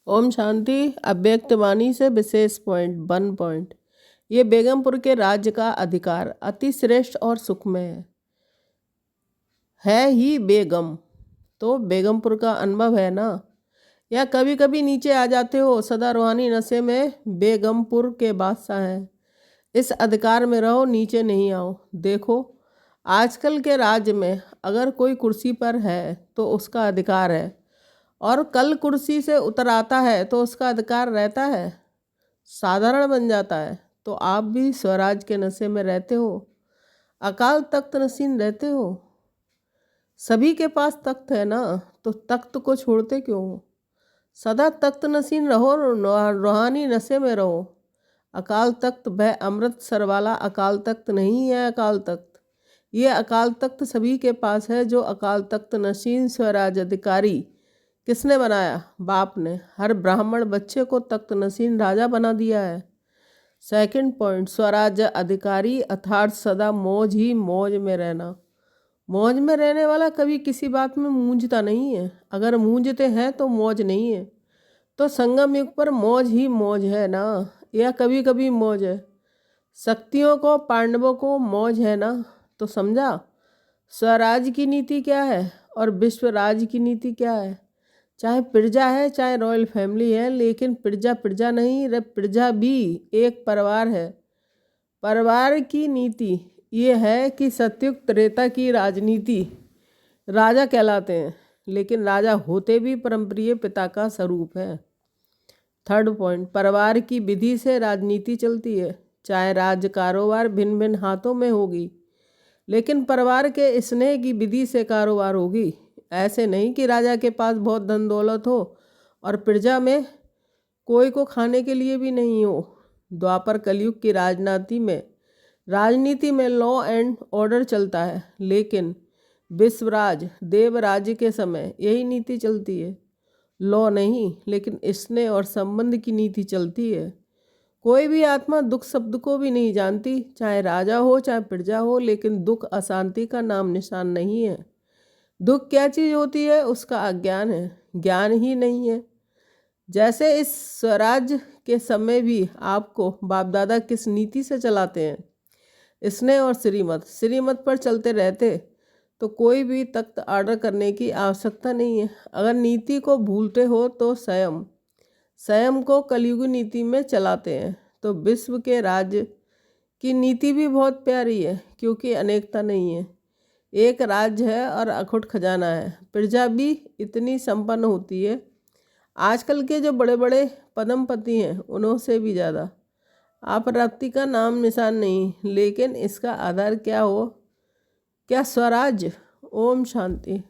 ओम शांति। अव्यक्त वाणी से विशेष point 1 point. ये बेगमपुर के राज्य का अधिकार अति श्रेष्ठ और सुखमय है ही बेगम। तो बेगमपुर का अनुभव है ना। या कभी कभी नीचे आ जाते हो, सदा रूहानी नशे में बेगमपुर के बादशाह हैं। इस अधिकार में रहो, नीचे नहीं आओ। देखो आजकल के राज्य में अगर कोई कुर्सी पर है तो उसका अधिकार है, और कल कुर्सी से उतर आता है तो उसका अधिकार रहता है, साधारण बन जाता है। तो आप भी स्वराज के नशे में रहते हो, अकाल तख्त नशीन रहते हो। सभी के पास तख्त है ना, तो तख्त को छोड़ते क्यों हो? सदा तख्त नशीन रहो, रूहानी नशे में रहो। अकाल तख्त वह अमृतसर वाला अकाल तख्त नहीं है। अकाल तख्त ये अकाल तख्त सभी के पास है। जो अकाल तख्त नशीन स्वराज अधिकारी किसने बनाया? बाप ने। हर ब्राह्मण बच्चे को तख्त नशीन राजा बना दिया है। 2 पॉइंट, स्वराज अधिकारी अर्थात सदा मौज ही मौज में रहना। मौज में रहने वाला कभी किसी बात में मूंझता नहीं है। अगर मूंझते हैं तो मौज नहीं है। तो संगम युग पर मौज ही मौज है ना, या कभी कभी मौज है। शक्तियों को, पांडवों को मौज है ना। तो समझा स्वराज की नीति क्या है और विश्वराज की नीति क्या है। चाहे प्रजा है, चाहे रॉयल फैमिली है, लेकिन प्रजा प्रजा नहीं, प्रजा भी एक परिवार है। परिवार की नीति ये है कि सतयुग त्रेता की राजनीति राजा कहलाते हैं, लेकिन राजा होते भी परमप्रिय पिता का स्वरूप है। 3 पॉइंट, परिवार की विधि से राजनीति चलती है। चाहे राज्य कारोबार भिन्न भिन्न हाथों में होगी, लेकिन परिवार के स्नेह की विधि से कारोबार होगी। ऐसे नहीं कि राजा के पास बहुत धन दौलत हो और प्रजा में कोई को खाने के लिए भी नहीं हो। द्वापर कलयुग की राजनीति में लॉ एंड ऑर्डर चलता है, लेकिन विश्वराज देवराज के समय यही नीति चलती है। लॉ नहीं, लेकिन स्नेह और संबंध की नीति चलती है। कोई भी आत्मा दुख शब्द को भी नहीं जानती, चाहे राजा हो चाहे प्रजा हो, लेकिन दुख अशांति का नाम निशान नहीं है। दुख क्या चीज़ होती है? उसका अज्ञान है, ज्ञान ही नहीं है। जैसे इस स्वराज के समय भी आपको बाप दादा किस नीति से चलाते हैं? स्नेह और श्रीमत पर चलते रहते तो कोई भी तख्त ऑर्डर करने की आवश्यकता नहीं है। अगर नीति को भूलते हो तो स्वयं को कलयुगी नीति में चलाते हैं। तो विश्व के राज्य की नीति भी बहुत प्यारी है, क्योंकि अनेकता नहीं है, एक राज्य है और अखुट खजाना है। प्रजा भी इतनी संपन्न होती है, आजकल के जो बड़े बड़े पदमपति हैं उन्हों से भी ज़्यादा। आपराप्ति का नाम निशान नहीं, लेकिन इसका आधार क्या हो? क्या स्वराज? ओम शांति।